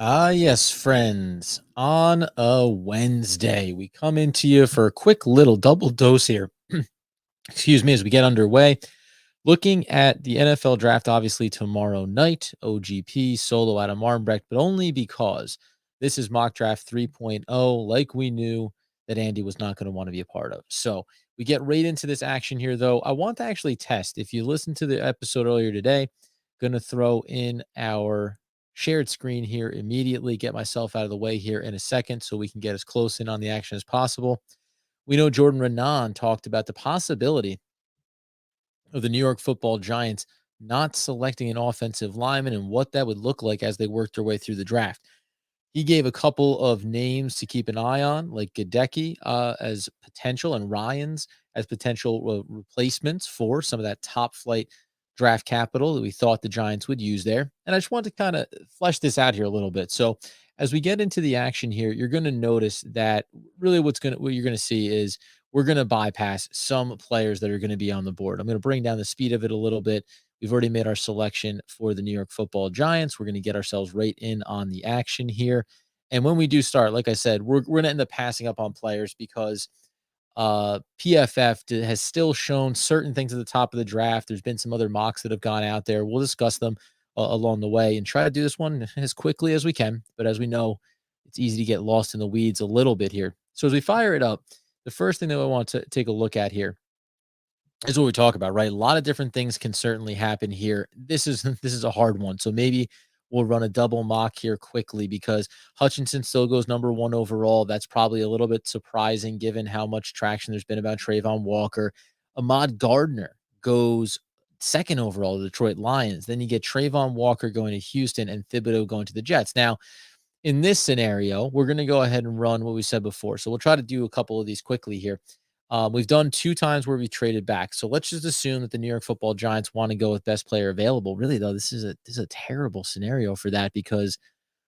Yes, friends. On a Wednesday, we come into you for a quick little double dose here. Excuse me, as we get underway. Looking at the NFL draft, obviously tomorrow night, OGP, solo Adam Armbrecht, but only because this is mock draft 3.0, like we knew that Andy was not going to want to be a part of. So we get right into this action here, though. I want to actually test. If you listened to the episode earlier today, going to throw in our shared screen here immediately, get myself out of the way here in a second so we can get as close in on the action as possible. We know Jordan Renan talked about the possibility of the New York Football Giants not selecting an offensive lineman and what that would look like as they worked their way through the draft. He gave a couple of names to keep an eye on, like Gadecki as potential and Ryans as potential replacements for some of that top flight draft capital that we thought the Giants would use there. And I just want to kind of flesh this out here a little bit. So as we get into the action here, you're going to notice that really what you're going to see is we're going to bypass some players that are going to be on the board. I'm going to bring down the speed of it a little bit. We've already made our selection for the New York Football Giants. We're going to get ourselves right in on the action here. And when we do start, like I said, we're going to end up passing up on players because PFF has still shown certain things at the top of the draft. There's been some other mocks that have gone out there. We'll discuss them along the way and try to do this one as quickly as we can. But as we know, it's easy to get lost in the weeds a little bit here. So as we fire it up, the first thing that I want to take a look at here is what we talk about, right? A lot of different things can certainly happen here. This is this is a hard one. So maybe we'll run a double mock here quickly because Hutchinson still goes number one overall. That's probably a little bit surprising given how much traction there's been about Trayvon Walker. Ahmad Gardner goes second overall to the Detroit Lions. Then you get Trayvon Walker going to Houston and Thibodeau going to the Jets. Now, in this scenario, we're going to go ahead and run what we said before. So we'll try to do a couple of these quickly here. We've done two times where we traded back. So let's just assume that the New York Football Giants want to go with best player available. Really, though, this is a terrible scenario for that because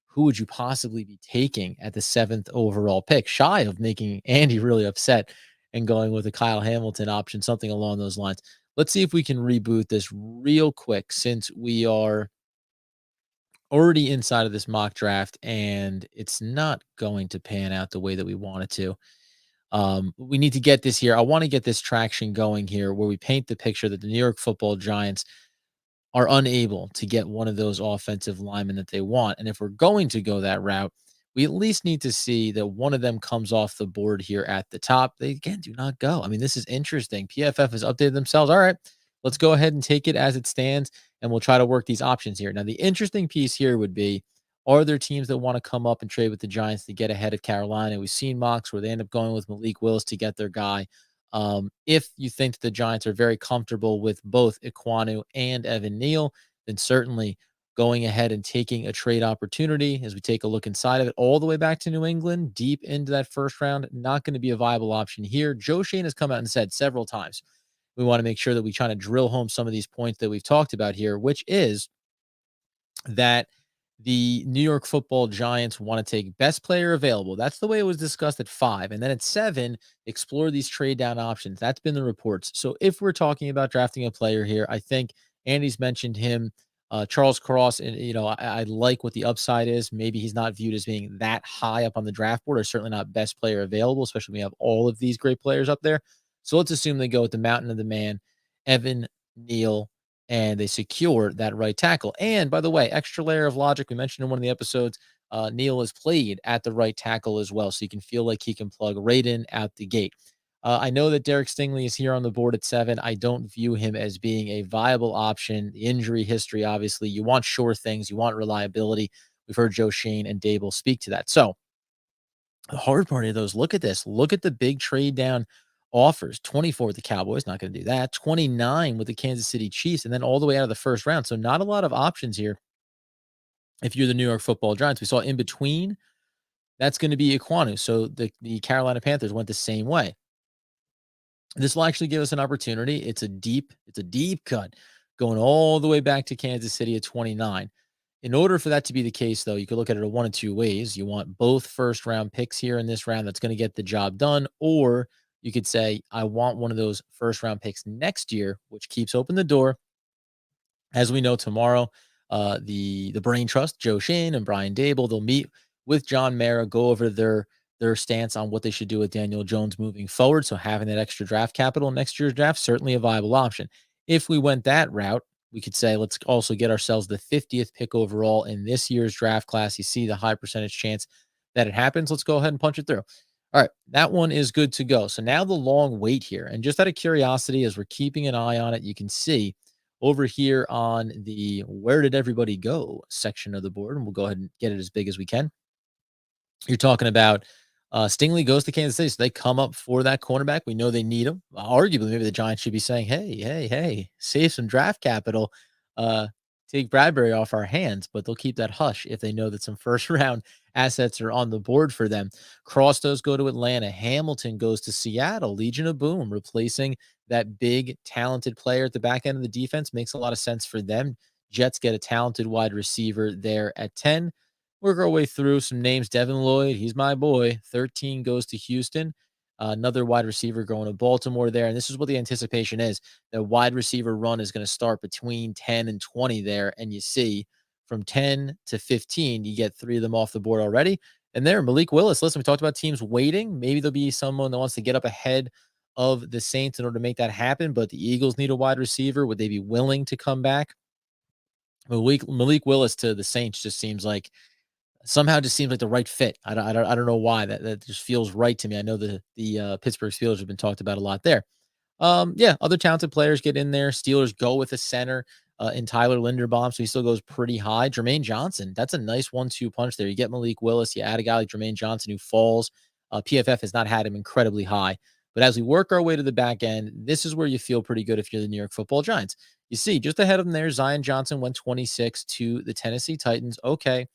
who would you possibly be taking at the seventh overall pick? Shy of making Andy really upset and going with a Kyle Hamilton option, something along those lines. Let's see if we can reboot this real quick since we are already inside of this mock draft and it's not going to pan out the way that we want it to. We need to get this here. I want to get this traction going here where we paint the picture that the New York Football Giants are unable to get one of those offensive linemen that they want. And if we're going to go that route, we at least need to see that one of them comes off the board here at the top. They, again, do not go. I mean, this is interesting. PFF has updated themselves. All right, let's go ahead and take it as it stands, and we'll try to work these options here. Now, the interesting piece here would be, are there teams that want to come up and trade with the Giants to get ahead of Carolina? We've seen mocks where they end up going with Malik Willis to get their guy. If you think that the Giants are very comfortable with both Iquanu and Evan Neal, then certainly going ahead and taking a trade opportunity as we take a look inside of it all the way back to New England, deep into that first round, not going to be a viable option here. Joe Schoen has come out and said several times, we want to make sure that we try to drill home some of these points that we've talked about here, which is that the New York Football Giants want to take best player available. That's the way it was discussed at 5. And then at 7, explore these trade down options. That's been the reports. So if we're talking about drafting a player here, I think Andy's mentioned him, Charles Cross, and I like what the upside is. Maybe he's not viewed as being that high up on the draft board, or certainly not best player available, especially when we have all of these great players up there. So let's assume they go with the mountain of the man, Evan Neal, and they secure that right tackle. And by the way, extra layer of logic, we mentioned in one of the episodes, Neal has played at the right tackle as well, so you can feel like he can plug right in out the gate. I know that Derek Stingley is here on the board at 7. I don't view him as being a viable option. The injury history, obviously, you want sure things, you want reliability. We've heard Joe Schoen and Dable speak to that. So the hard part of those, look at this. Look at the big trade down offers. 24 with the Cowboys, not going to do that. 29 with the Kansas City Chiefs, and then all the way out of the first round. So not a lot of options here. If you're the New York Football Giants, we saw in between, that's going to be Iquanu. So the Carolina Panthers went the same way. This will actually give us an opportunity. It's a deep cut going all the way back to Kansas City at 29. In order for that to be the case, though, you could look at it one of two ways. You want both first round picks here in this round that's going to get the job done, or you could say, I want one of those first round picks next year, which keeps open the door. As we know tomorrow, the brain trust, Joe Schoen and Brian Dable. They'll meet with John Mara, go over their stance on what they should do with Daniel Jones moving forward. So having that extra draft capital in next year's draft, certainly a viable option. If we went that route, we could say, let's also get ourselves the 50th pick overall in this year's draft class. You see the high percentage chance that it happens. Let's go ahead and punch it through. All right, that one is good to go. So now the long wait here. And just out of curiosity, as we're keeping an eye on it, you can see over here on the where did everybody go section of the board, and we'll go ahead and get it as big as we can. You're talking about Stingley goes to Kansas City, so they come up for that cornerback. We know they need him. Arguably, maybe the Giants should be saying, hey, save some draft capital. Take Bradbury off our hands, but they'll keep that hush if they know that some first round assets are on the board for them. Cross does go to Atlanta. Hamilton goes to Seattle. Legion of Boom, replacing that big, talented player at the back end of the defense. Makes a lot of sense for them. Jets get a talented wide receiver there at 10. Work our way through some names. Devin Lloyd, he's my boy. 13 goes to Houston. Another wide receiver going to Baltimore there. And this is what the anticipation is. The wide receiver run is going to start between 10 and 20 there. And you see from 10 to 15, you get 3 of them off the board already. And there, Malik Willis. Listen, we talked about teams waiting. Maybe there'll be someone that wants to get up ahead of the Saints in order to make that happen. But the Eagles need a wide receiver. Would they be willing to come back? Malik Willis to the Saints just seems like the right fit. I don't know why that just feels right to me. I know the Pittsburgh Steelers have been talked about a lot there. Yeah, other talented players get in there. Steelers go with a center in Tyler Linderbaum, so he still goes pretty high. Jermaine Johnson, that's a nice 1-2 punch there. You get Malik Willis, you add a guy like Jermaine Johnson who falls. PFF has not had him incredibly high, but as we work our way to the back end, this is where you feel pretty good if you're the New York Football Giants. You see, just ahead of them there, Zion Johnson went 26 to the Tennessee Titans. Okay.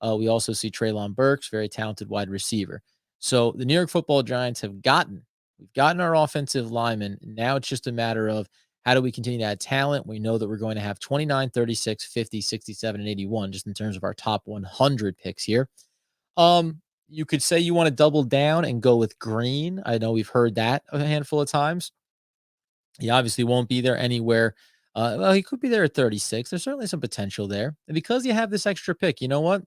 We also see Treylon Burks, very talented wide receiver. So the New York Football Giants we've gotten our offensive linemen. Now it's just a matter of how do we continue to add talent? We know that we're going to have 29, 36, 50, 67, and 81, just in terms of our top 100 picks here. You could say you want to double down and go with Green. I know we've heard that a handful of times. He obviously won't be there anywhere. Well, he could be there at 36. There's certainly some potential there. And because you have this extra pick, you know what?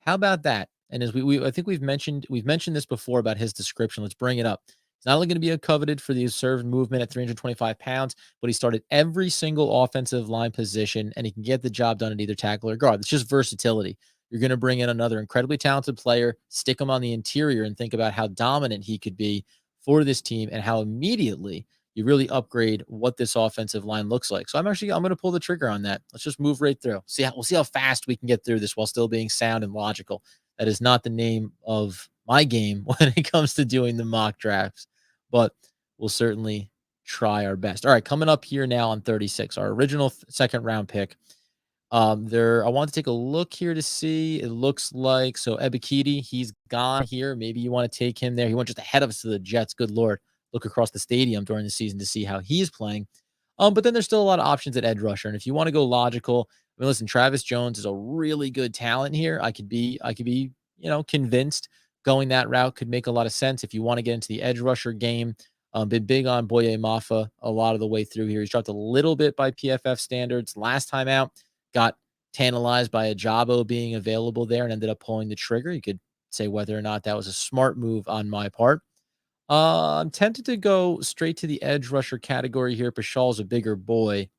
How about that? And as I think we've mentioned this before about his description. Let's bring it up. He's not only going to be a coveted for the served movement at 325 pounds, but he started every single offensive line position, and he can get the job done at either tackle or guard. It's just versatility. You're going to bring in another incredibly talented player, stick him on the interior, and think about how dominant he could be for this team and how immediately you really upgrade what this offensive line looks like. So I'm going to pull the trigger on that. Let's just move right through. We'll see how fast we can get through this while still being sound and logical. That is not the name of my game when it comes to doing the mock drafts, but we'll certainly try our best. All right, coming up here now on 36, our original second round pick. I want to take a look here to see. It looks like Ebikidi, he's gone here. Maybe you want to take him there. He went just ahead of us to the Jets. Good Lord. Look across the stadium during the season to see how he's playing. But then there's still a lot of options at edge rusher. And if you want to go logical, I mean, listen, Travis Jones is a really good talent here. I could be, convinced going that route could make a lot of sense. If you want to get into the edge rusher game, been big on Boye Mafa a lot of the way through here. He's dropped a little bit by PFF standards last time out. Got tantalized by a Jabo being available there and ended up pulling the trigger. You could say whether or not that was a smart move on my part. I'm tempted to go straight to the edge rusher category here. Pashal's a bigger boy.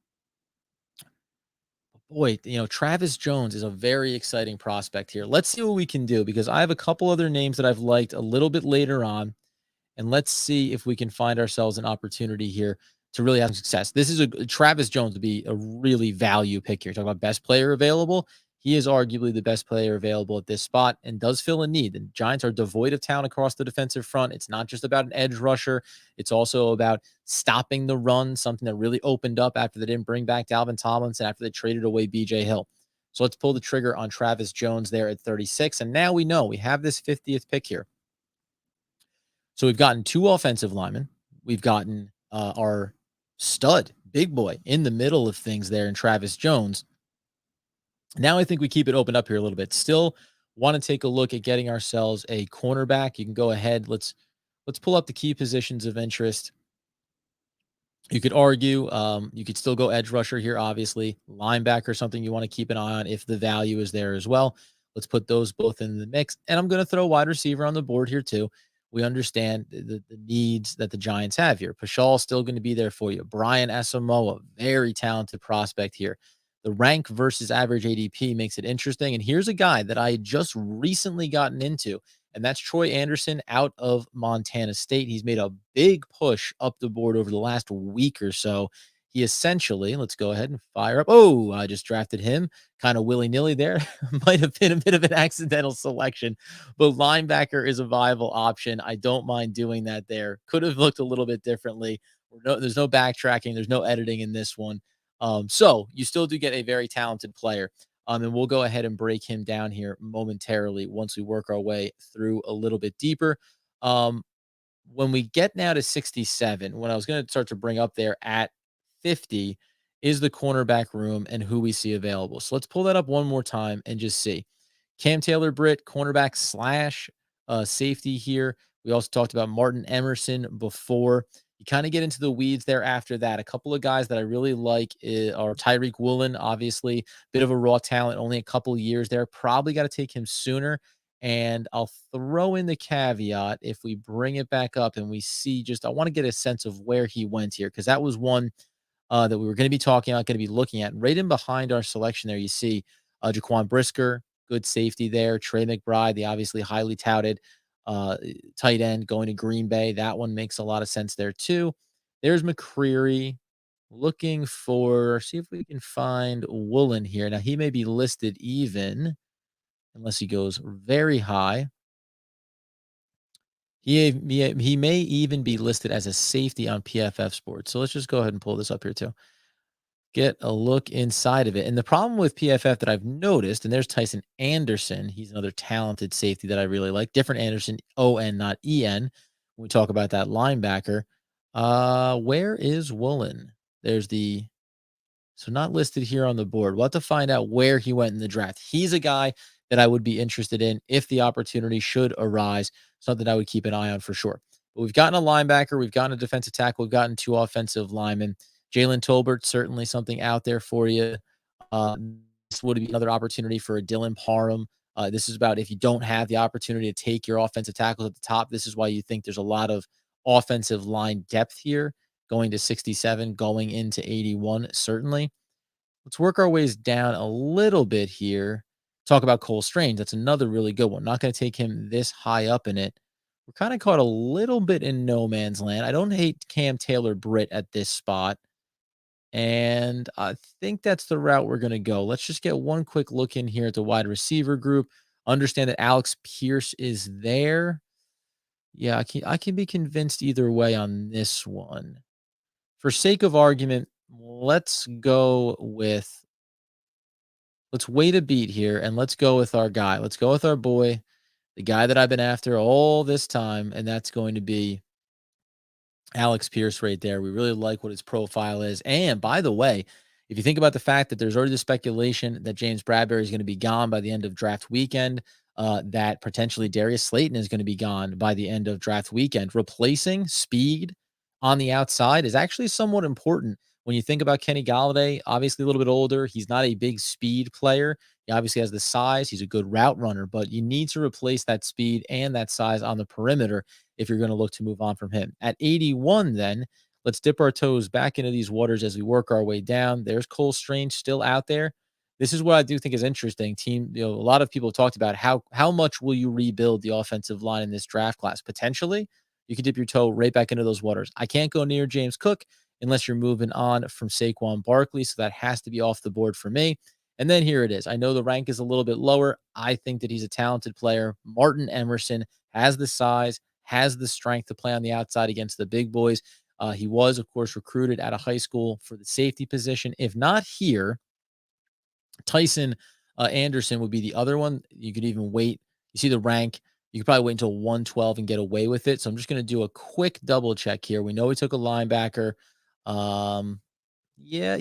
Boy, Travis Jones is a very exciting prospect here. Let's see what we can do because I have a couple other names that I've liked a little bit later on. And let's see if we can find ourselves an opportunity here to really have success. This is Travis Jones to be a really value pick here. Talking about best player available. He is arguably the best player available at this spot and does fill a need. The Giants are devoid of talent across the defensive front. It's not just about an edge rusher. It's also about stopping the run, something that really opened up after they didn't bring back Dalvin Tomlinson, after they traded away BJ Hill. So let's pull the trigger on Travis Jones there at 36. And now we know we have this 50th pick here. So we've gotten 2 offensive linemen. We've gotten our stud, big boy, in the middle of things there in Travis Jones. Now I think we keep it open up here a little bit. Still want to take a look at getting ourselves a cornerback. You can go ahead. Let's pull up the key positions of interest. You could argue, you could still go edge rusher here, obviously. Linebacker, something you want to keep an eye on if the value is there as well. Let's put those both in the mix. And I'm going to throw wide receiver on the board here, too. We understand the needs that the Giants have here. Pashal's still going to be there for you. Brian Asamoah, very talented prospect here. The rank versus average ADP makes it interesting. And here's a guy that I had just recently gotten into, and that's Troy Anderson out of Montana State. He's made a big push up the board over the last week or so. He essentially, let's go ahead and fire up. Oh, I just drafted him kind of willy nilly there. Might have been a bit of an accidental selection, but linebacker is a viable option. I don't mind doing that there. Could have looked a little bit differently. There's no backtracking, there's no editing in this one. So you still do get a very talented player. And we'll go ahead and break him down here momentarily once we work our way through a little bit deeper. Um, when we get now to 67, when I was going to start to bring up there at 50 is the cornerback room and who we see available. So let's pull that up one more time and just see. Cam Taylor Britt, cornerback slash safety here. We also talked about Martin Emerson before. You kind of get into the weeds there after that. A couple of guys that I really like are Tyreek Woolen, obviously, bit of a raw talent, only a couple of years there. Probably got to take him sooner. And I'll throw in the caveat if we bring it back up and we see just, I want to get a sense of where he went here because that was one that we were going to be talking about, going to be looking at. Right in behind our selection there, you see Jaquan Brisker, good safety there. Trey McBride, the obviously highly touted uh, tight end going to Green Bay. That one makes a lot of sense there too. There's McCreary looking for, see if we can find Woolen here. Now he may be listed even, unless he goes very high. He may even be listed as a safety on PFF Sports. So let's just go ahead and pull this up here too. Get a look inside of it. And the problem with PFF that I've noticed, and there's Tyson Anderson. He's another talented safety that I really like. Different Anderson, O-N, not E-N. When we talk about that linebacker. Where is Woolen? There's the so not listed here on the board. We'll have to find out where he went in the draft. He's a guy that I would be interested in if the opportunity should arise, something I would keep an eye on for sure. But we've gotten a linebacker, we've gotten a defensive tackle, we've gotten two offensive linemen. Jalen Tolbert, certainly something out there for you. Uh, this would be another opportunity for a Dylan Parham. This is about if you don't have the opportunity to take your offensive tackles at the top. This is why you think there's a lot of offensive line depth here going to 67, going into 81, certainly. Let's work our ways down a little bit here. Talk about Cole Strange. That's another really good one. Not going to take him this high up in it. We're kind of caught a little bit in no man's land. I don't hate Cam Taylor Britt at this spot. And I think that's the route we're going to go. Let's just get one quick look in here at the wide receiver group. Understand that Alex Pierce is there. Yeah, I can be convinced either way on this one. For sake of argument, let's wait a beat here and let's go with our guy. Let's go with our boy, the guy that I've been after all this time, and that's going to be Alex Pierce right there. We really like what his profile is. And by the way, if you think about the fact that there's already the speculation that James Bradbury is going to be gone by the end of draft weekend, that potentially Darius Slayton is going to be gone by the end of draft weekend, replacing speed on the outside is actually somewhat important. When you think about Kenny Galladay, obviously a little bit older, he's not a big speed player. He obviously has the size. He's a good route runner, but you need to replace that speed and that size on the perimeter if you're going to look to move on from him. At 81, then, let's dip our toes back into these waters as we work our way down. There's Cole Strange still out there. This is what I do think is interesting. A lot of people have talked about how much will you rebuild the offensive line in this draft class? Potentially, you can dip your toe right back into those waters. I can't go near James Cook unless you're moving on from Saquon Barkley, so that has to be off the board for me. And then here it is. I know the rank is a little bit lower. I think that he's a talented player. Martin Emerson has the size, has the strength to play on the outside against the big boys. He was, of course, recruited out of high school for the safety position. If not here, Tyson Anderson would be the other one. You could even wait. You see the rank. You could probably wait until 112 and get away with it. So I'm just going to do a quick double check here. We know we took a linebacker. Yeah,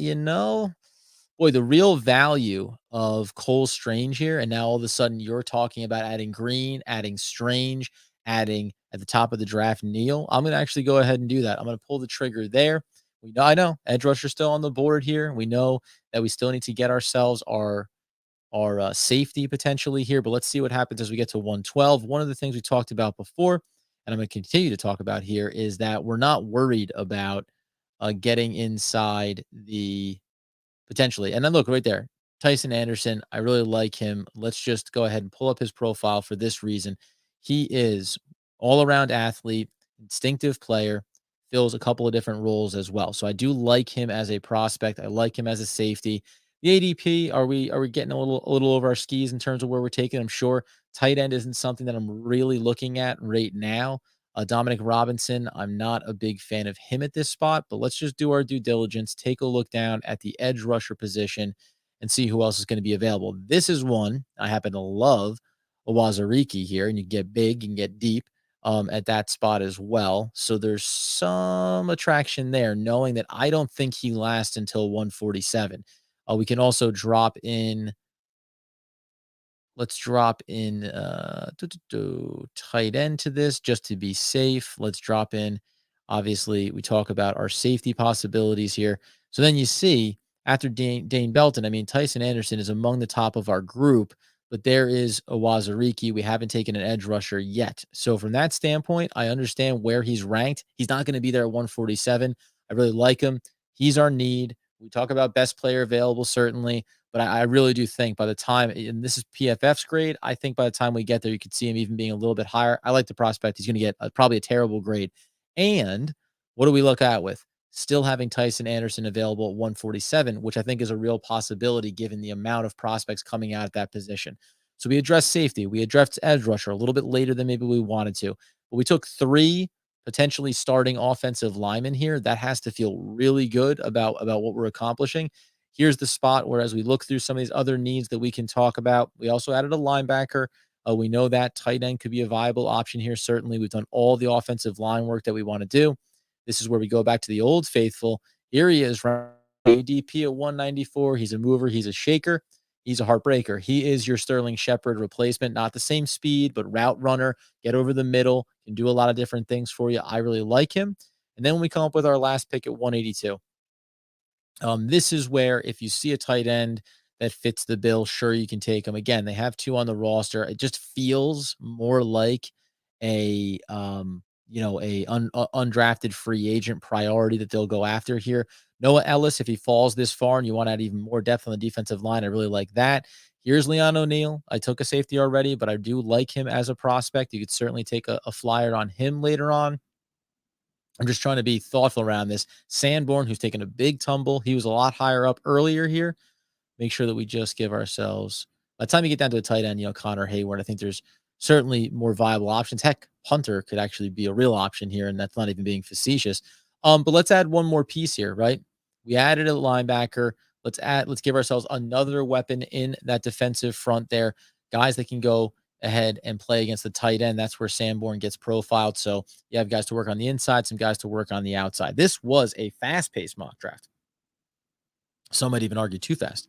boy, the real value of Cole Strange here, and now all of a sudden you're talking about adding Green, adding Strange, adding at the top of the draft Neal. I'm going to actually go ahead and do that. I'm going to pull the trigger there. I know edge rusher still on the board here. We know that we still need to get ourselves our safety potentially here, but let's see what happens as we get to 112. One of the things we talked about before, and I'm going to continue to talk about here, is that we're not worried about getting inside the potentially. And then look right there, Tyson Anderson. I really like him. Let's just go ahead and pull up his profile for this reason. He is all around athlete, instinctive player, fills a couple of different roles as well. So I do like him as a prospect. I like him as a safety. The ADP, are we getting a little over our skis in terms of where we're taking him? Sure. Tight end isn't something that I'm really looking at right now. Dominic Robinson, I'm not a big fan of him at this spot, but let's just do our due diligence, take a look down at the edge rusher position and see who else is going to be available. This is one I happen to love, Owazariki here, and you get big and get deep at that spot as well. So there's some attraction there, knowing that I don't think he lasts until 147. We can also drop in. Let's drop in tight end to this just to be safe. Let's drop in. Obviously, we talk about our safety possibilities here. So then you see after Dane Belton, I mean, Tyson Anderson is among the top of our group, but there is a Wazariki. We haven't taken an edge rusher yet. So from that standpoint, I understand where he's ranked. He's not going to be there at 147. I really like him. He's our need. We talk about best player available, certainly. But I really do think by the time, and this is PFF's grade, I think by the time we get there, you could see him even being a little bit higher. I like the prospect. He's going to get probably a terrible grade. And what do we look at with? Still having Tyson Anderson available at 147, which I think is a real possibility given the amount of prospects coming out at that position. So we addressed safety. We addressed edge rusher a little bit later than maybe we wanted to. But we took three potentially starting offensive linemen here. That has to feel really good about what we're accomplishing. Here's the spot where, as we look through some of these other needs that we can talk about, we also added a linebacker. We know that tight end could be a viable option here. Certainly, we've done all the offensive line work that we want to do. This is where we go back to the old faithful. Here he is, ADP at 194. He's a mover. He's a shaker. He's a heartbreaker. He is your Sterling Shepard replacement. Not the same speed, but route runner. Get over the middle. Can do a lot of different things for you. I really like him. And then we come up with our last pick at 182. This is where if you see a tight end that fits the bill, sure, you can take them. Again, they have two on the roster. It just feels more like a undrafted free agent priority that they'll go after here. Noah Ellis, if he falls this far and you want to add even more depth on the defensive line, I really like that. Here's Leon O'Neal. I took a safety already, but I do like him as a prospect. You could certainly take a flyer on him later on. I'm just trying to be thoughtful around this. Sanborn, who's taken a big tumble. He was a lot higher up earlier here. Make sure that we just give ourselves, by the time you get down to a tight end, Connor Hayward, I think there's certainly more viable options. Heck, Hunter could actually be a real option here, and that's not even being facetious. But let's add one more piece here, right? We added a linebacker. Let's give ourselves another weapon in that defensive front there. Guys that can go ahead and play against the tight end. That's where Sanborn gets profiled. So you have guys to work on the inside, some guys to work on the outside. This was a fast-paced mock draft. Some might even argue too fast.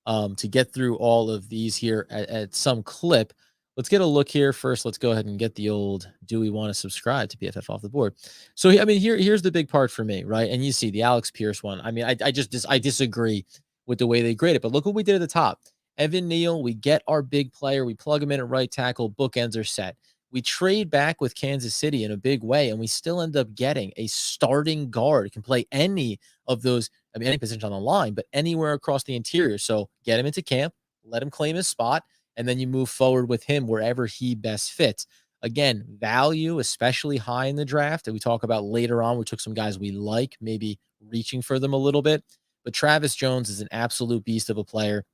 To get through all of these here at some clip. Let's get a look here first. Let's go ahead and get the old, do we want to subscribe to PFF off the board? So, I mean, here's the big part for me, right? And you see the Alex Pierce one. I mean, I disagree with the way they grade it, but look what we did at the top. Evan Neal, we get our big player. We plug him in at right tackle. Bookends are set. We trade back with Kansas City in a big way, and we still end up getting a starting guard. Can play any of those, I mean, any position on the line, but anywhere across the interior. So get him into camp, let him claim his spot, and then you move forward with him wherever he best fits. Again, value, especially high in the draft, that we talk about later on. We took some guys we like, maybe reaching for them a little bit. But Travis Jones is an absolute beast of a player.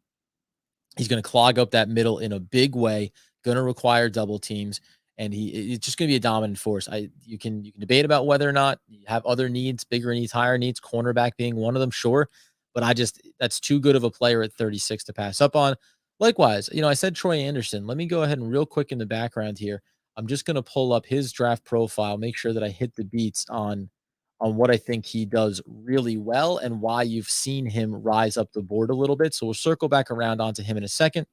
He's going to clog up that middle in a big way, going to require double teams, and it's just going to be a dominant force. You can debate about whether or not you have other needs, bigger needs, higher needs, cornerback being one of them, sure. But that's too good of a player at 36 to pass up on. Likewise, I said Troy Anderson. Let me go ahead and real quick in the background here. I'm just going to pull up his draft profile, make sure that I hit the beats on what I think he does really well and why you've seen him rise up the board a little bit. So we'll circle back around onto him in a second.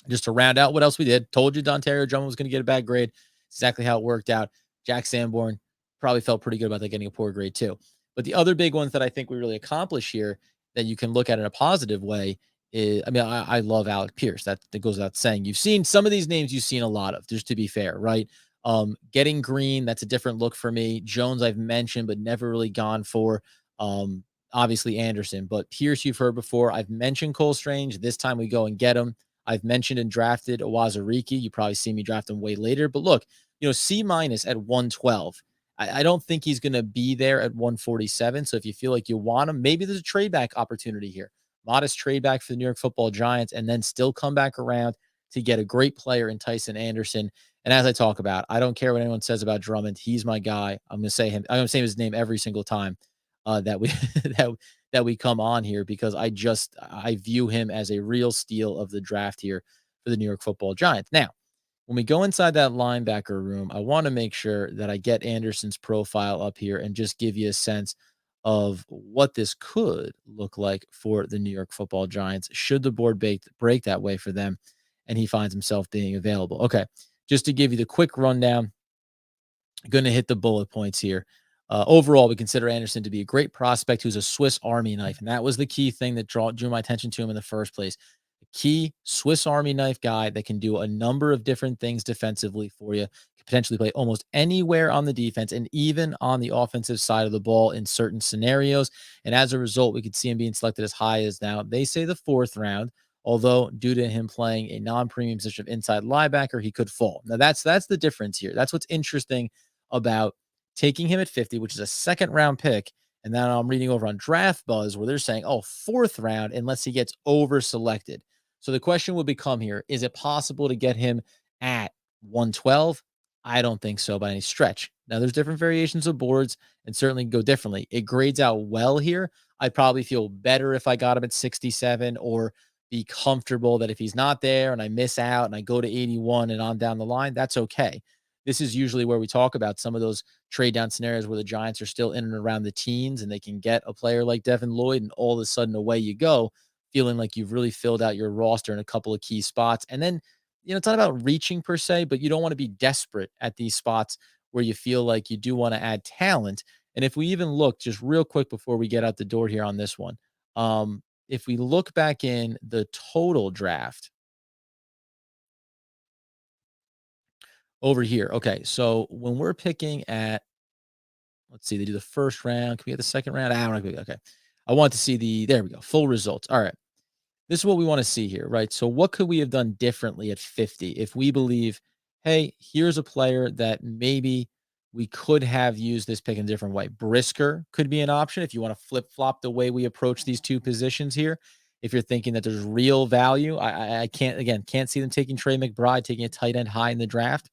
Just to round out what else we did. Told you Dontario Drummond was going to get a bad grade. Exactly how it worked out. Jack Sanborn probably felt pretty good about that getting a poor grade too. But the other big ones that I think we really accomplish here that you can look at in a positive way is, I mean, I love Alec Pierce. That goes without saying. You've seen some of these names you've seen a lot of, just to be fair, right? Getting Green, that's a different look for me. Jones, I've mentioned, but never really gone for. Um, Obviously Anderson, but Pierce, you've heard before. I've mentioned Cole Strange. This time we go and get him. I've mentioned and drafted Owazariki. You probably see me draft him way later, but look, C minus at 112. I don't think he's going to be there at 147. So if you feel like you want him, maybe there's a trade back opportunity here. Modest trade back for the New York Football Giants, and then still come back around to get a great player in Tyson Anderson. And as I talk about, I don't care what anyone says about Drummond. He's my guy. I'm going to say him. I'm going to say his name every single time that we that we come on here, because I view him as a real steal of the draft here for the New York Football Giants. Now, when we go inside that linebacker room, I want to make sure that I get Anderson's profile up here and just give you a sense of what this could look like for the New York Football Giants should the board break that way for them and he finds himself being available. Okay, just to give you the quick rundown, going to hit the bullet points here. Overall, we consider Anderson to be a great prospect who's a Swiss Army knife, and that was the key thing that drew my attention to him in the first place. A key Swiss Army knife guy that can do a number of different things defensively for you, can potentially play almost anywhere on the defense and even on the offensive side of the ball in certain scenarios. And as a result, we could see him being selected as high as, now they say, the 4th round. Although due to him playing a non-premium position of inside linebacker, he could fall. Now that's the difference here. That's what's interesting about taking him at 50, which is a 2nd round pick. And then I'm reading over on Draft Buzz where they're saying, 4th round, unless he gets over selected. So the question will become here, is it possible to get him at 112? I don't think so by any stretch. Now there's different variations of boards and certainly go differently. It grades out well here. I'd probably feel better if I got him at 67, or be comfortable that if he's not there and I miss out and I go to 81 and on down the line, that's okay. This is usually where we talk about some of those trade down scenarios where the Giants are still in and around the teens and they can get a player like Devin Lloyd, and all of a sudden away you go, feeling like you've really filled out your roster in a couple of key spots. And then, it's not about reaching per se, but you don't want to be desperate at these spots where you feel like you do want to add talent. And if we even look just real quick before we get out the door here on this one, if we look back in the total draft over here. Okay, so when we're picking at, let's see, they do the 1st round. Can we get the 2nd round? Okay. I want to see there we go, full results. All right. This is what we want to see here, right? So what could we have done differently at 50 if we believe, hey, here's a player that maybe we could have used this pick in a different way. Brisker could be an option if you want to flip-flop the way we approach these two positions here. If you're thinking that there's real value, I can't see them taking Trey McBride, taking a tight end high in the draft.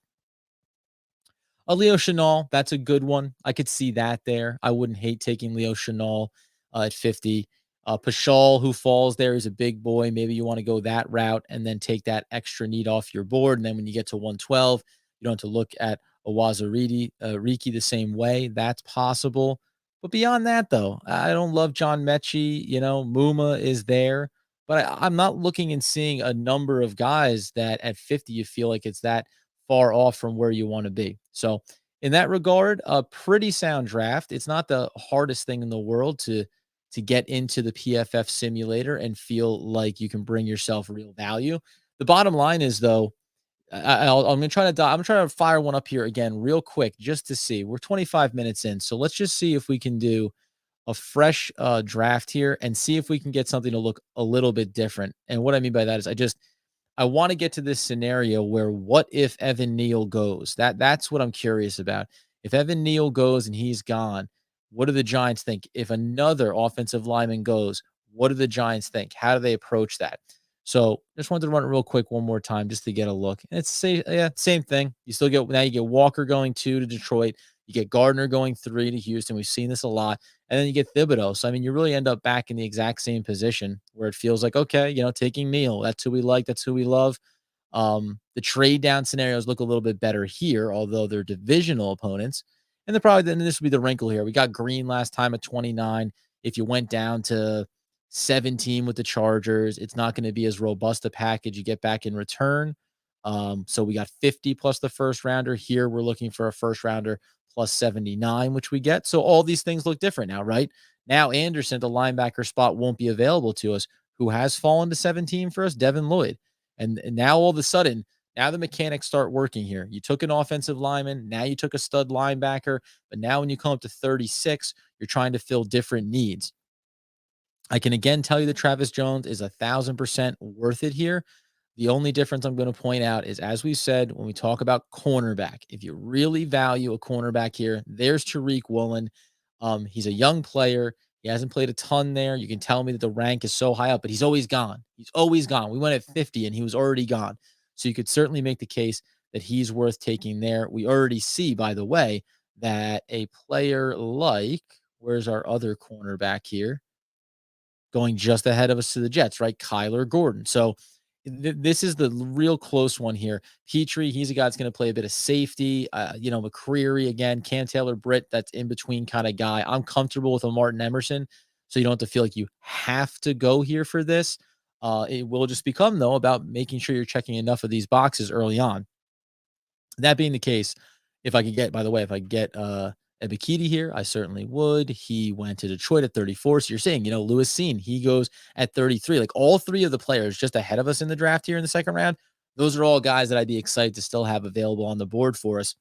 Leo Chenal, that's a good one. I could see that there. I wouldn't hate taking Leo Chenal at 50. Pashal, who falls there, is a big boy. Maybe you want to go that route and then take that extra need off your board. And then when you get to 112, you don't have to look at Riki the same way. That's possible. But beyond that, though, I don't love John Mechie. Muma is there. But I'm not looking and seeing a number of guys that at 50 you feel like it's that far off from where you want to be. So in that regard, a pretty sound draft. It's not the hardest thing in the world to get into the PFF simulator and feel like you can bring yourself real value. The bottom line is, though, I'm gonna try to fire one up here again real quick just to see. We're 25 minutes in, so let's just see if we can do a fresh draft here and see if we can get something to look a little bit different. And what I mean by that is I want to get to this scenario where, what if Evan Neal goes? That's what I'm curious about. If Evan Neal goes and he's gone, what do the Giants think? If another offensive lineman goes, what do the Giants think? How do they approach that? So just wanted to run it real quick one more time just to get a look. And same thing. You get Walker going 2 to Detroit. You get Gardner going 3 to Houston. We've seen this a lot. And then you get Thibodeau. So, you really end up back in the exact same position where it feels like, okay, taking Neal. That's who we like. That's who we love. The trade down scenarios look a little bit better here, although they're divisional opponents. And then this would be the wrinkle here. We got Green last time at 29. If you went down to 17 with the Chargers, it's not going to be as robust a package you get back in return. So we got 50 plus the 1st rounder. Here we're looking for a 1st rounder plus 79, which we get. So all these things look different now, right? Now Anderson, the linebacker spot, won't be available to us. Who has fallen to 17 for us? Devin Lloyd. And now all of a sudden, now the mechanics start working here. You took an offensive lineman, now you took a stud linebacker, but now when you come up to 36, you're trying to fill different needs. I can again tell you that Travis Jones is 1,000% worth it here. The only difference I'm going to point out is, as we said, when we talk about cornerback, if you really value a cornerback here, there's Tariq Woolen. He's a young player. He hasn't played a ton there. You can tell me that the rank is so high up, but he's always gone. He's always gone. We went at 50 and he was already gone. So you could certainly make the case that he's worth taking there. We already see, by the way, that a player like, where's our other cornerback here? Going just ahead of us to the Jets, right? Kyler Gordon. So this is the real close one here. Petrie, he's a guy that's going to play a bit of safety. McCreary again, Cam Taylor Britt, that's in between kind of guy. I'm comfortable with a Martin Emerson, so you don't have to feel like you have to go here for this. It will just become, though, about making sure you're checking enough of these boxes early on. That being the case, if I could get, by the way, if I could get Ebikidi here, I certainly would. He went to Detroit at 34. So you're saying, Lewis Seen, he goes at 33. Like all three of the players just ahead of us in the draft here in the second round, those are all guys that I'd be excited to still have available on the board for us.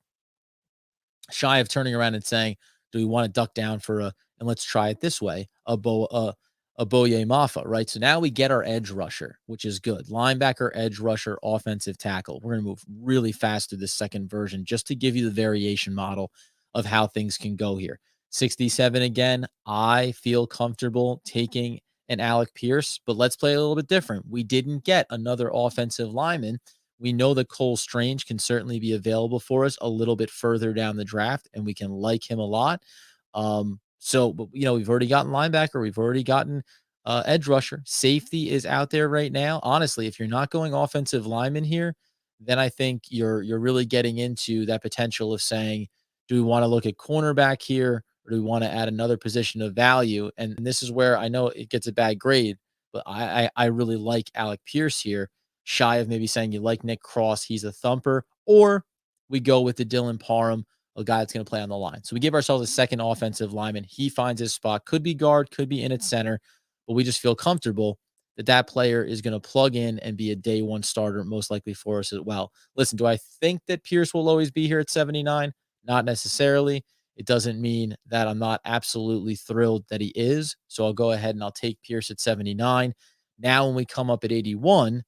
Shy of turning around and saying, do we want to duck down for and let's try it this way, a Boye Mafa, right? So now we get our edge rusher, which is good. Linebacker, edge rusher, offensive tackle. We're going to move really fast through this second version just to give you the variation model of how things can go here. 67 again, I feel comfortable taking an Alec Pierce, but let's play a little bit different. We didn't get another offensive lineman. We know that Cole Strange can certainly be available for us a little bit further down the draft, and we can like him a lot. But we've already gotten linebacker, we've already gotten edge rusher. Safety is out there right now. Honestly, if you're not going offensive lineman here, then I think you're really getting into that potential of saying, do we want to look at cornerback here, or do we want to add another position of value? And this is where I know it gets a bad grade, but I really like Alec Pierce here. Shy of maybe saying you like Nick Cross, he's a thumper, or we go with the Dylan Parham, a guy that's going to play on the line. So we give ourselves a second offensive lineman. He finds his spot, could be guard, could be in at center, but we just feel comfortable that player is going to plug in and be a day one starter, most likely for us as well. Listen, do I think that Pierce will always be here at 79? Not necessarily. It doesn't mean that I'm not absolutely thrilled that he is. So I'll go ahead and I'll take Pierce at 79. Now, when we come up at 81,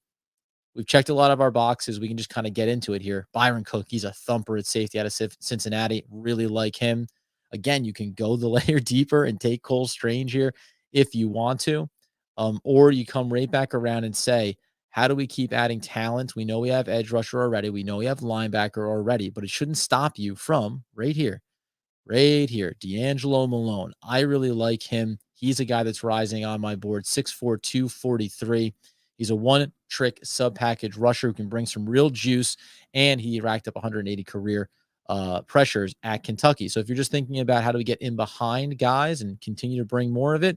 we've checked a lot of our boxes. We can just kind of get into it here. Byron Cook, he's a thumper at safety out of Cincinnati. Really like him. Again, you can go the layer deeper and take Cole Strange here if you want to. Or you come right back around and say, how do we keep adding talent? We know we have edge rusher already. We know we have linebacker already, but it shouldn't stop you from right here, D'Angelo Malone. I really like him. He's a guy that's rising on my board, 6'4", 243. He's a one-trick sub-package rusher who can bring some real juice, and he racked up 180 career pressures at Kentucky. So if you're just thinking about how do we get in behind guys and continue to bring more of it,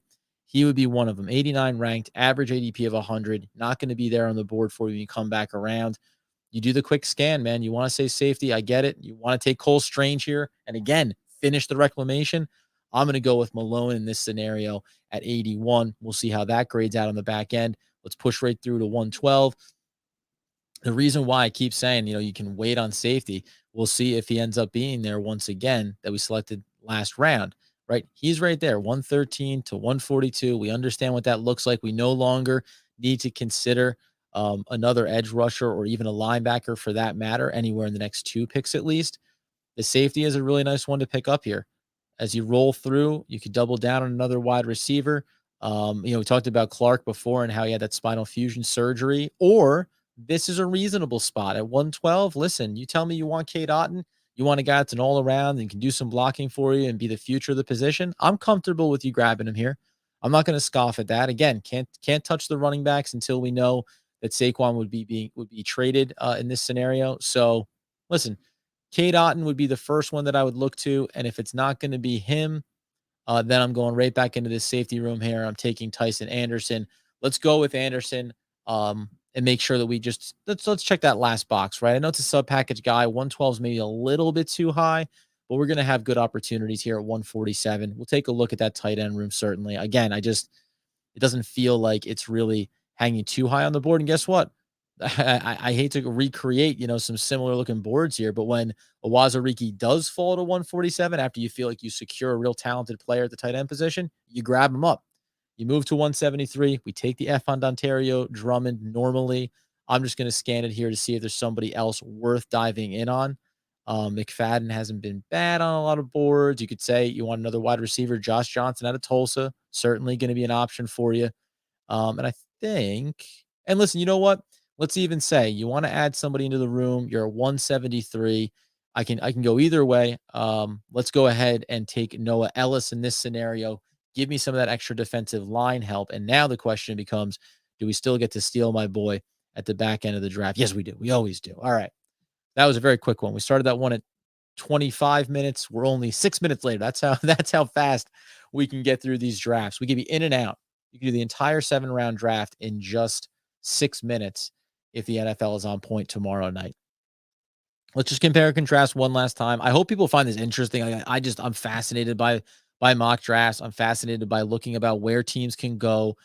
he would be one of them. 89 ranked, average ADP of 100. Not going to be there on the board for you when you come back around. You do the quick scan, man. You want to say safety. I get it. You want to take Cole Strange here. And again, finish the reclamation. I'm going to go with Malone in this scenario at 81. We'll see how that grades out on the back end. Let's push right through to 112. The reason why I keep saying, you can wait on safety. We'll see if he ends up being there once again that we selected last round, right? He's right there, 113 to 142. We understand what that looks like. We no longer need to consider another edge rusher or even a linebacker for that matter, anywhere in the next 2 picks at least. The safety is a really nice one to pick up here. As you roll through, you could double down on another wide receiver. We talked about Clark before and how he had that spinal fusion surgery, or this is a reasonable spot at 112. Listen, you tell me you want Cade Otton, you want a guy that's an all around and can do some blocking for you and be the future of the position. I'm comfortable with you grabbing him here. I'm not going to scoff at that. Again, can't touch the running backs until we know that Saquon would be traded in this scenario. So listen, Cade Otton would be the first one that I would look to. And if it's not going to be him, then I'm going right back into this safety room here. I'm taking Tyson Anderson. Let's go with Anderson and make sure that we just let's check that last box, right? I know it's a sub package guy. 112 is maybe a little bit too high, but we're going to have good opportunities here at 147. We'll take a look at that tight end room, certainly. Again, it doesn't feel like it's really hanging too high on the board. And guess what? I hate to recreate, some similar looking boards here, but when Awazariki does fall to 147 after you feel like you secure a real talented player at the tight end position, you grab him up. You move to 173. We take the F on Ontario Drummond normally. I'm just going to scan it here to see if there's somebody else worth diving in on. McFadden hasn't been bad on a lot of boards. You could say you want another wide receiver, Josh Johnson out of Tulsa, certainly going to be an option for you. And I think, and listen, you know what? Let's even say you want to add somebody into the room. You're at 173. I can go either way. Let's go ahead and take Noah Ellis in this scenario. Give me some of that extra defensive line help. And now the question becomes, do we still get to steal my boy at the back end of the draft? Yes, we do. We always do. All right. That was a very quick one. We started that one at 25 minutes. We're only 6 minutes later. That's how fast we can get through these drafts. We give you in and out. You can do the entire 7-round draft in just 6 minutes if the NFL is on point tomorrow night. Let's just compare and contrast one last time. I hope people find this interesting. I'm fascinated by mock drafts. I'm fascinated by looking about where teams can go,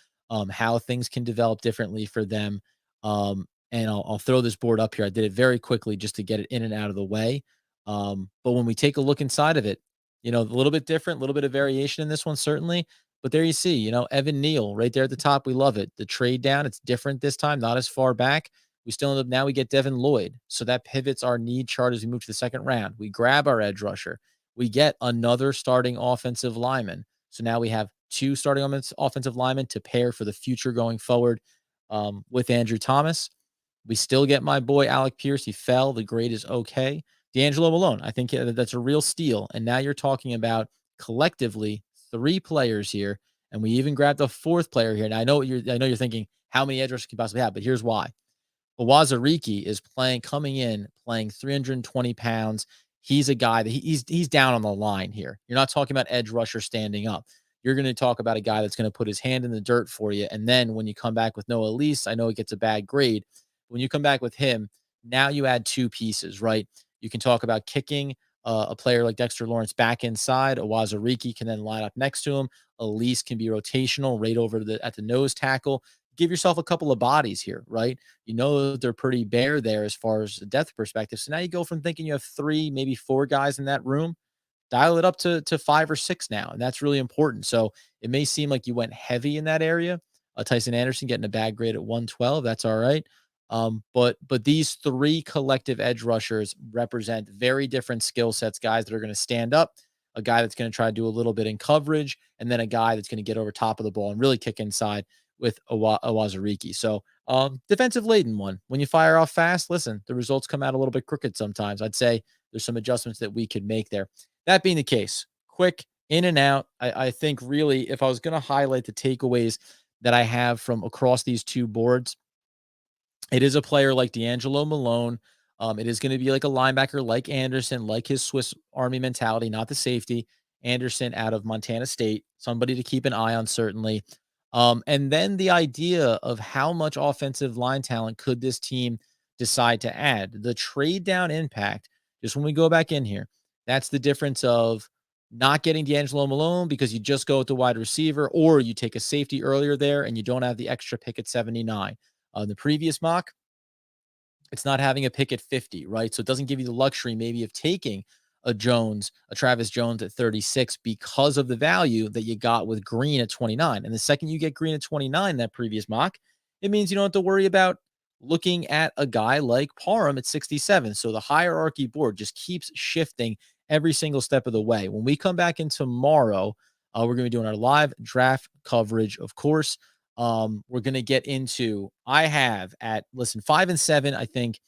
how things can develop differently for them. And I'll throw this board up here. I did it very quickly just to get it in and out of the way. But when we take a look inside of it, a little bit different, a little bit of variation in this one, certainly. But there you see, Evan Neal right there at the top. We love it. The trade down, it's different this time, not as far back. We still end up now we get Devin Lloyd. So that pivots our need chart as we move to the second round. We grab our edge rusher. We get another starting offensive lineman. So now we have 2 starting offensive linemen to pair for the future going forward with Andrew Thomas. We still get my boy Alec Pierce. He fell. The grade is okay. D'Angelo Malone. I think that's a real steal. And now you're talking about collectively 3 players here, and we even grabbed a 4th player here. Now I know you're thinking how many edge rushers can possibly have, but here's why. Awazariki is coming in playing 320 pounds. He's a guy that he's down on the line here. You're not talking about edge rusher standing up. You're going to talk about a guy that's going to put his hand in the dirt for you. And then when you come back with Noah Elise, I know it gets a bad grade. When you come back with him, now you add 2 pieces, right? You can talk about kicking a player like Dexter Lawrence back inside. Awazariki can then line up next to him. Elise can be rotational right over at the nose tackle. Give yourself a couple of bodies here, right? They're pretty bare there as far as the depth perspective. So now you go from thinking you have 3, maybe 4 guys in that room, dial it up to 5 or 6 now. And that's really important. So it may seem like you went heavy in that area. Tyson Anderson getting a bad grade at 112. That's all right. But these 3 collective edge rushers represent very different skill sets, guys that are going to stand up, a guy that's going to try to do a little bit in coverage, and then a guy that's going to get over top of the ball and really kick inside with Awazariki. So defensive laden one. When you fire off fast, listen, the results come out a little bit crooked sometimes. I'd say there's some adjustments that we could make there. That being the case, quick in and out. I think really if I was going to highlight the takeaways that I have from across these 2 boards, it is a player like D'Angelo Malone. It is going to be like a linebacker like Anderson, like his Swiss Army mentality, not the safety. Anderson out of Montana State, somebody to keep an eye on, certainly. And then the idea of how much offensive line talent could this team decide to add. The trade down impact, just when we go back in here, that's the difference of not getting D'Angelo Malone because you just go with the wide receiver, or you take a safety earlier there and you don't have the extra pick at 79. The previous mock, it's not having a pick at 50, right? So it doesn't give you the luxury maybe of taking a Travis Jones at 36 because of the value that you got with Green at 29. And the second you get Green at 29, that previous mock, it means you don't have to worry about looking at a guy like Parham at 67. So the hierarchy board just keeps shifting every single step of the way. When we come back in tomorrow, we're going to be doing our live draft coverage, of course. We're going to get into, I have at, listen, 5 and 7, I think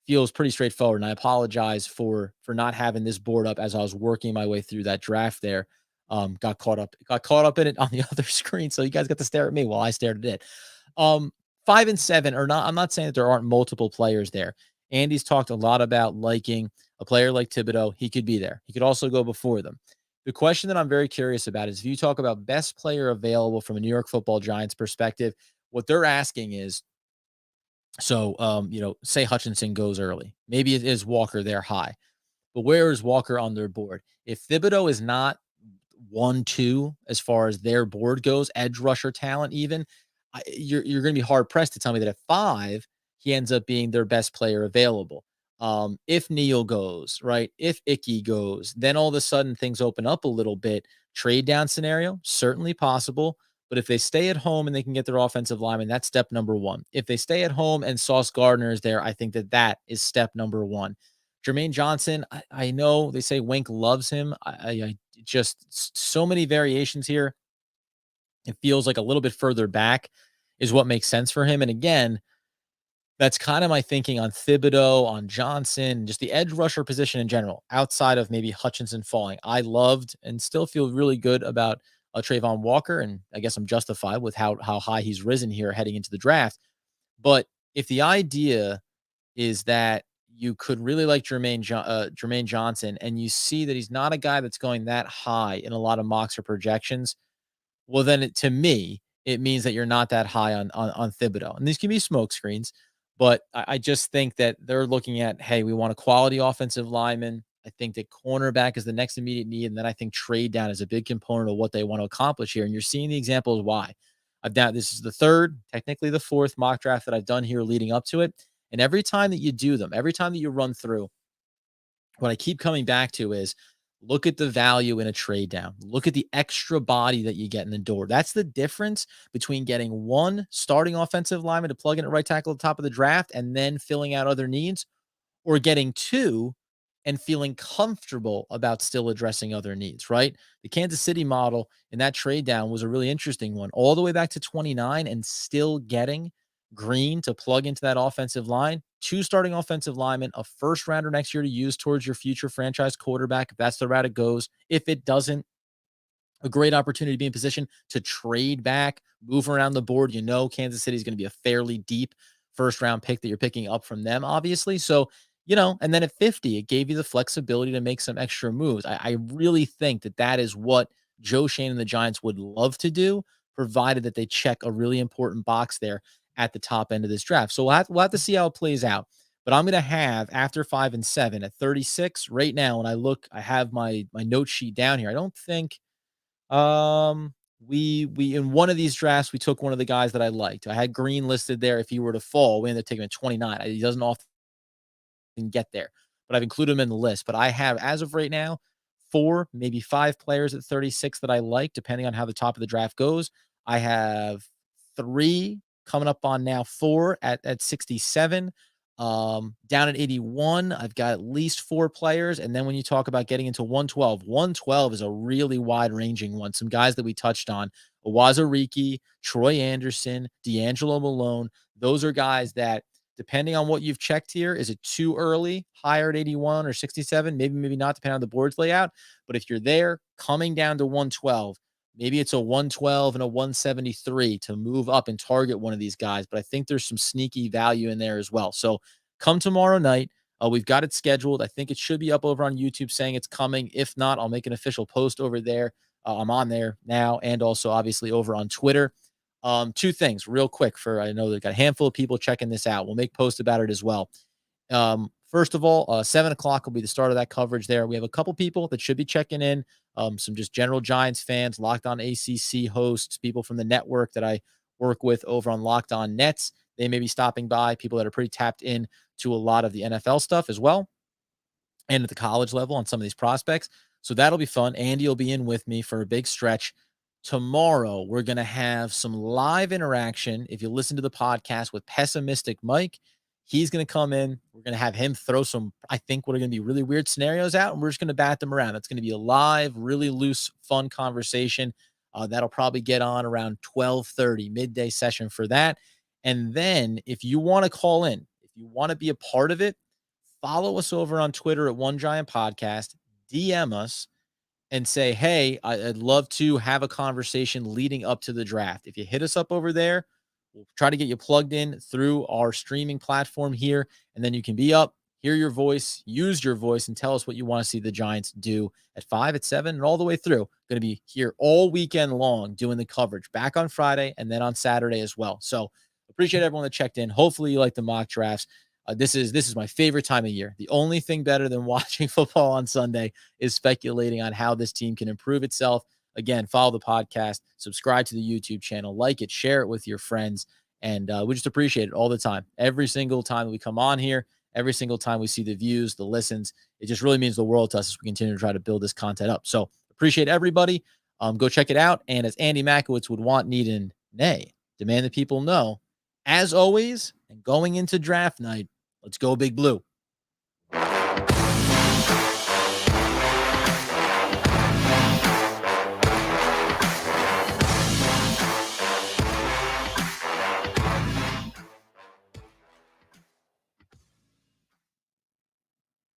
feels pretty straightforward. And I apologize for not having this board up as I was working my way through that draft there. Got caught up in it on the other screen. So you guys got to stare at me while I stared at it. 5 and 7 are not, I'm not saying that there aren't multiple players there. Andy's talked a lot about liking a player like Thibodeau. He could be there. He could also go before them. The question that I'm very curious about is if you talk about best player available from a New York Football Giants perspective, what they're asking is, so, say Hutchinson goes early. Maybe it is Walker there high. But where is Walker on their board? If Thibodeau is not 1-2 as far as their board goes, edge rusher talent even, you're going to be hard pressed to tell me that at 5 he ends up being their best player available. If Neal goes, right, if Icky goes, then all of a sudden things open up a little bit. Trade down scenario, certainly possible. But if they stay at home and they can get their offensive lineman, that's step number one. If they stay at home and Sauce Gardner is there, I think that is step number one. Jermaine Johnson, I know they say Wink loves him. I just so many variations here. It feels like a little bit further back is what makes sense for him. And again, that's kind of my thinking on Thibodeau, on Johnson, just the edge rusher position in general, outside of maybe Hutchinson falling. I loved and still feel really good about Trayvon Walker, and I guess I'm justified with how high he's risen here heading into the draft. But if the idea is that you could really like Jermaine Johnson, and you see that he's not a guy that's going that high in a lot of mocks or projections, well, then to me, it means that you're not that high on Thibodeau. And these can be smoke screens, but I just think that they're looking at, hey, we want a quality offensive lineman. I think that cornerback is the next immediate need. And then I think trade down is a big component of what they want to accomplish here. And you're seeing the examples why. This is the third, technically the fourth mock draft that I've done here leading up to it. And every time that you do them, every time that you run through, what I keep coming back to is look at the value in a trade down. Look at the extra body that you get in the door. That's the difference between getting one starting offensive lineman to plug in at right tackle at the top of the draft and then filling out other needs, or getting two and feeling comfortable about still addressing other needs, right? The Kansas City model in that trade down was a really interesting one, all the way back to 29 and still getting Green to plug into that offensive line, two starting offensive linemen, a first rounder next year to use towards your future franchise quarterback, if that's the route it goes. If it doesn't, a great opportunity to be in position to trade back, move around the board. You know, Kansas City is going to be a fairly deep first round pick that you're picking up from them, obviously. So, and then at 50, it gave you the flexibility to make some extra moves. I really think that is what Joe Schoen and the Giants would love to do, provided that they check a really important box there at the top end of this draft. So we'll have to see how it plays out. But I'm going to have, after 5 and 7 at 36 right now, when I have my note sheet down here. I don't think we in one of these drafts, we took one of the guys that I liked. I had Green listed there. If he were to fall, we ended up taking him at 29. He doesn't often get there, but I've included him in the list. But I have, as of right now, 4, maybe 5 players at 36 that I like, depending on how the top of the draft goes. I have 3 coming up on now 4 at 67. Down at 81, I've got at least 4 players. And then when you talk about getting into 112 is a really wide ranging one. Some guys that we touched on, Owazariki, Troy Anderson, Angelo Malone. Those are guys that, depending on what you've checked here, is it too early, higher at 81 or 67? Maybe not, depending on the board's layout. But if you're there coming down to 112, maybe it's a 112 and a 173 to move up and target one of these guys. But I think there's some sneaky value in there as well. So come tomorrow night. We've got it scheduled. I think it should be up over on YouTube saying it's coming. If not, I'll make an official post over there. I'm on there now, and also obviously over on Twitter. 2 things real quick, I know they've got a handful of people checking this out. We'll make posts about it as well. First of all, 7:00 will be the start of that coverage there. We have a couple people that should be checking in. Some just general Giants fans, Locked On ACC hosts, people from the network that I work with over on Locked On Nets. They may be stopping by, people that are pretty tapped in to a lot of the NFL stuff as well, and at the college level on some of these prospects. So that'll be fun. Andy will be in with me for a big stretch. Tomorrow, we're going to have some live interaction. If you listen to the podcast with Pessimistic Mike, he's going to come in. We're going to have him throw some, I think, what are going to be really weird scenarios out, and we're just going to bat them around. It's going to be a live, really loose, fun conversation. That'll probably get on around 12:30, midday session for that. And then if you want to call in, if you want to be a part of it, follow us over on Twitter at One Giant Podcast, DM us, and say, hey, I'd love to have a conversation leading up to the draft. If you hit us up over there, we'll try to get you plugged in through our streaming platform here, and then you can be up, hear your voice, use your voice, and tell us what you want to see the Giants do at 5, at 7, and all the way through. Going to be here all weekend long doing the coverage, back on Friday and then on Saturday as well. So appreciate everyone that checked in. Hopefully you like the mock drafts. This is my favorite time of year. The only thing better than watching football on Sunday is speculating on how this team can improve itself. Again, follow the podcast, subscribe to the YouTube channel, like it, share it with your friends, and we just appreciate it all the time. Every single time that we come on here, every single time we see the views, the listens, it just really means the world to us as we continue to try to build this content up. So appreciate everybody. Go check it out. And as Andy Makowitz would want, need, and nay, demand that people know, as always, and going into draft night, let's go Big Blue.